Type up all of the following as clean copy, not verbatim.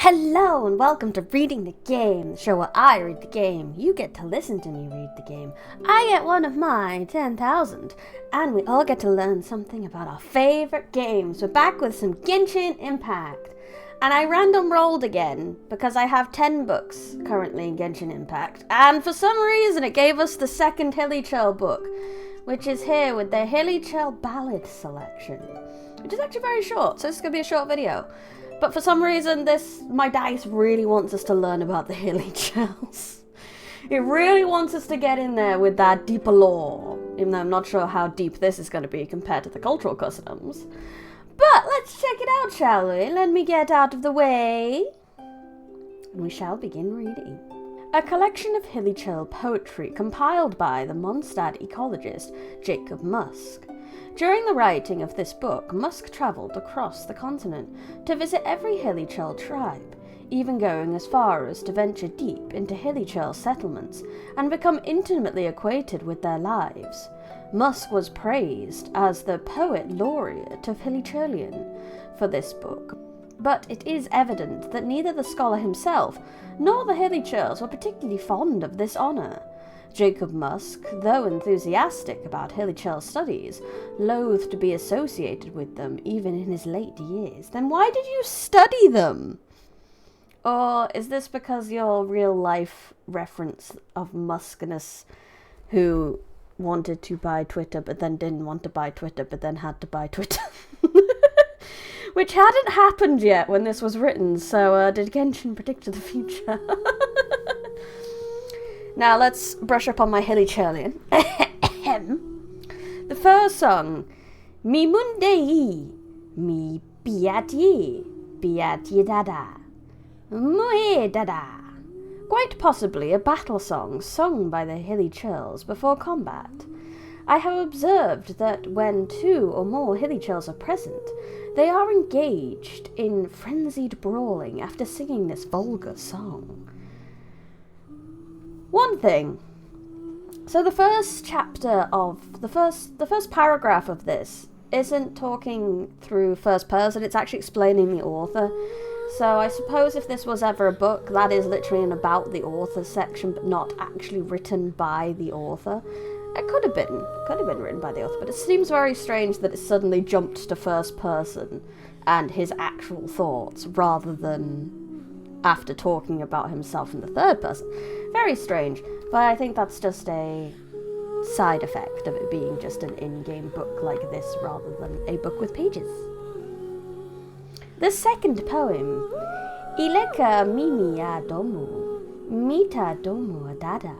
Hello and welcome to Reading the Game, the show where I read the game, you get to listen to me read the game, I get one of my 10,000, and we all get to learn something about our favourite games. We're back with some Genshin Impact, and I random rolled again because I have 10 books currently in Genshin Impact, and for some reason it gave us the second Hilichurl book, which is here with the Hilichurl Ballad selection, which is actually very short, so this is going to be a short video. But for some reason, my dice really wants us to learn about the Hilichurls. It really wants us to get in there with that deeper lore, even though I'm not sure how deep this is going to be compared to the cultural customs. But let's check it out, shall we? Let me get out of the way. And we shall begin reading. A collection of Hilichurl poetry compiled by the Mondstadt ecologist Jacob Musk. During the writing of this book, Musk travelled across the continent to visit every Hilichurl tribe, even going as far as to venture deep into Hilichurl settlements and become intimately acquainted with their lives. Musk was praised as the poet laureate of Hilichurlian for this book, but it is evident that neither the scholar himself nor the Hilichurls were particularly fond of this honour. Jacob Musk, though enthusiastic about Hilichurl studies, loathed to be associated with them even in his late years. Then why did you study them? Or is this because your real-life reference of Muskiness, who wanted to buy Twitter but then didn't want to buy Twitter but then had to buy Twitter? Which hadn't happened yet when this was written, so did Genshin predict the future? Now let's brush up on my Hilichurlian. The first song, Mi Mundei, Mi Biati Dada, Mue Dada. Quite possibly a battle song sung by the Hilichurls before combat. I have observed that when two or more Hilichurls are present, they are engaged in frenzied brawling after singing this vulgar song. One thing. So the first chapter of the first paragraph of this isn't talking through first person, it's actually explaining the author. So I suppose if this was ever a book, that is literally an about the author section, but not actually written by the author. It could have been written by the author, but it seems very strange that it suddenly jumped to first person and his actual thoughts rather than after talking about himself in the third person. Very strange, but I think that's just a side effect of it being just an in-game book like this rather than a book with pages. The second poem, Ileka Mimi Domu, Mita Domu Dada,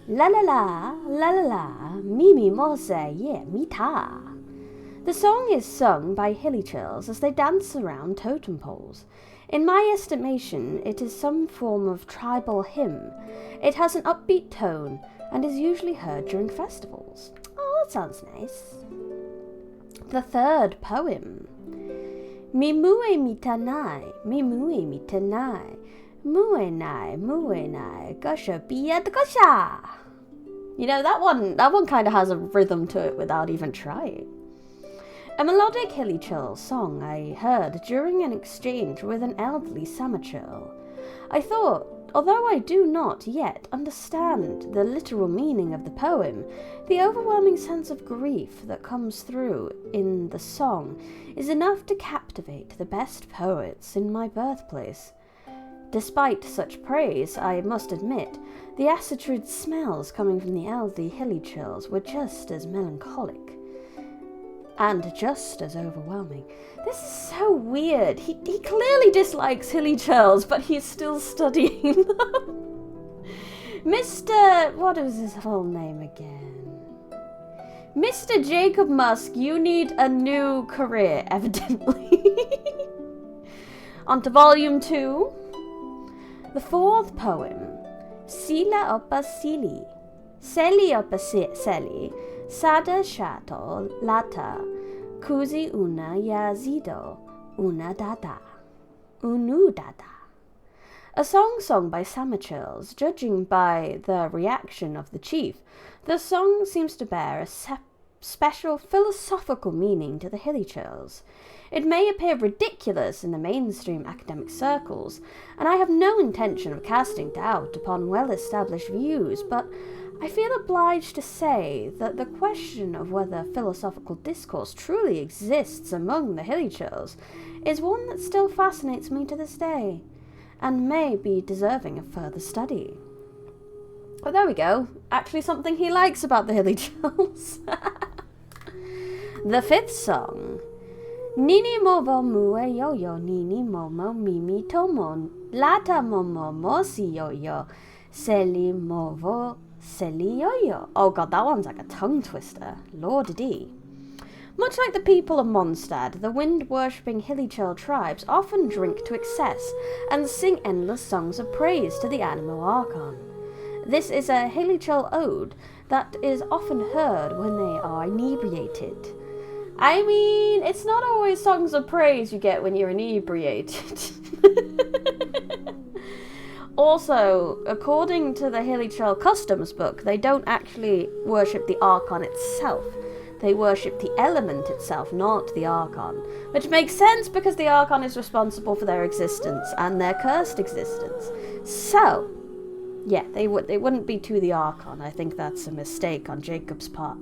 La la la, la la la, Mimi Mose ye Mita. The song is sung by Hilichurls as they dance around totem poles. In my estimation, it is some form of tribal hymn. It has an upbeat tone and is usually heard during festivals. Oh, that sounds nice. The third poem. Mimue mitanai, mimue mitanai, muenai, gosha biad gosha. You know, that one kind of has a rhythm to it without even trying. A melodic Hilichurl song I heard during an exchange with an elderly Samachurl. I thought, although I do not yet understand the literal meaning of the poem, the overwhelming sense of grief that comes through in the song is enough to captivate the best poets in my birthplace. Despite such praise, I must admit, the acid smells coming from the elderly Hilichurls were just as melancholic. And just as overwhelming. This is so weird. He clearly dislikes Hilichurls, but he's still studying them. Mr. What is his whole name again? Mr. Jacob Musk, you need a new career, evidently. On to volume 2. The fourth poem, Sila Opa Sili, Seli Opa Seli, Sada Shato Lata, Kuzi Una Yazido, Una Dada, Unu Dada. A song sung by Samachurls. Judging by the reaction of the chief, the song seems to bear a special philosophical meaning to the Hilichurls. It may appear ridiculous in the mainstream academic circles, and I have no intention of casting doubt upon well-established views, but I feel obliged to say that the question of whether philosophical discourse truly exists among the Hilichurls is one that still fascinates me to this day, and may be deserving of further study. But there we go, actually something he likes about the Hilichurls. The fifth song. Nini movo mue yo yo, nini momo mimi tomo, lata momo mosi yo yo, seli movo seli yo yo. Oh god, that one's like a tongue twister. Lord-a-dee. Much like the people of Mondstadt, the wind-worshipping Hilichurl tribes often drink to excess and sing endless songs of praise to the Anemo Archon. This is a Hilichurl ode that is often heard when they are inebriated. I mean, it's not always songs of praise you get when you're inebriated. Also, according to the Hilichurl customs book, they don't actually worship the Archon itself. They worship the element itself, not the Archon. Which makes sense because the Archon is responsible for their existence and their cursed existence. So, yeah, they wouldn't be to the Archon. I think that's a mistake on Jacob's part.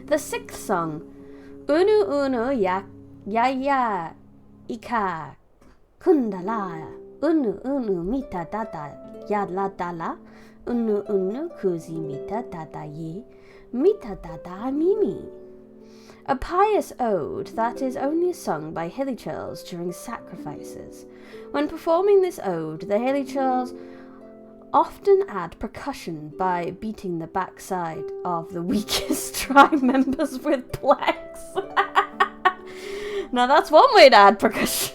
The sixth song, Unu Unu Ya Ya Ika Kundala Unu Unu Mita Dada Yadla Dala Unu Unu Kuzi Mita Dada Ye Mita Dada Mimi. A pious ode that is only sung by Hilichurls during sacrifices. When performing this ode, the Hilichurls often add percussion by beating the backside of the weakest tribe members with planks. Now that's one way to add percussion.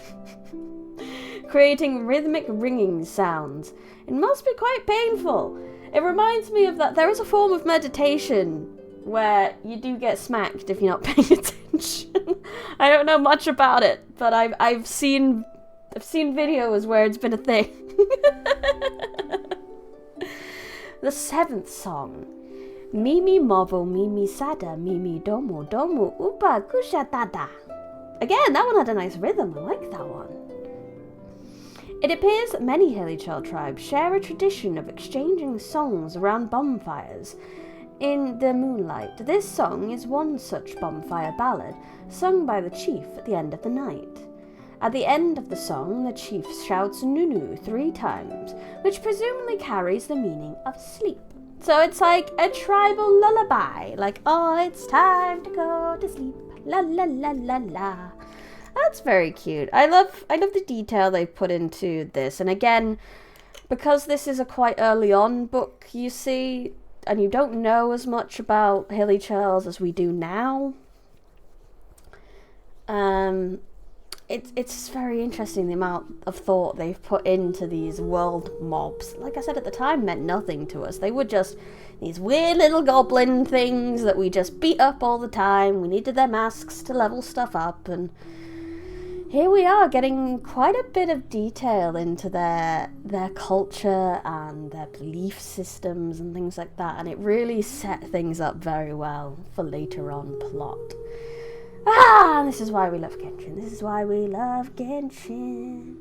Creating rhythmic ringing sounds. It must be quite painful. It reminds me of that there is a form of meditation where you do get smacked if you're not paying attention. I don't know much about it, but I've seen videos where it's been a thing. The seventh song. Mimi movo mimi sada mimi domo domo upa kusha dada. Again, that one had a nice rhythm. I like that one. It appears that many Hilichurl tribes share a tradition of exchanging songs around bonfires in the moonlight. This song is one such bonfire ballad sung by the chief at the end of the night. At the end of the song, the chief shouts Nunu 3 times, which presumably carries the meaning of sleep. So it's like a tribal lullaby, like, oh, it's time to go to sleep, la la la la la. That's very cute. I love the detail they put into this. And again, because this is a quite early on book, you see, and you don't know as much about Hilichurls as we do now, it's very interesting the amount of thought they've put into these world mobs. Like I said at the time, meant nothing to us. They were just these weird little goblin things that we just beat up all the time. We needed their masks to level stuff up, and here we are getting quite a bit of detail into their culture and their belief systems and things like that, and it really set things up very well for later on plot. This is why we love Genshin. This is why we love Genshin.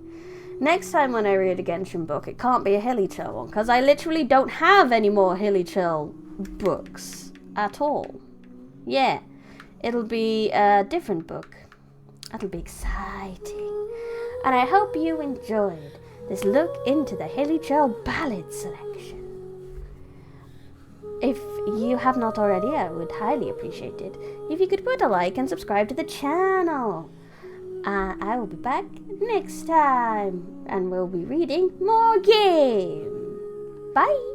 Next time when I read a Genshin book, it can't be a Hilichurl one, because I literally don't have any more Hilichurl books at all. Yeah, it'll be a different book. That'll be exciting. And I hope you enjoyed this look into the Hilichurl ballad selection. If you have not already, I would highly appreciate it if you could put a like and subscribe to the channel. I will be back next time, and we'll be reading more game. Bye!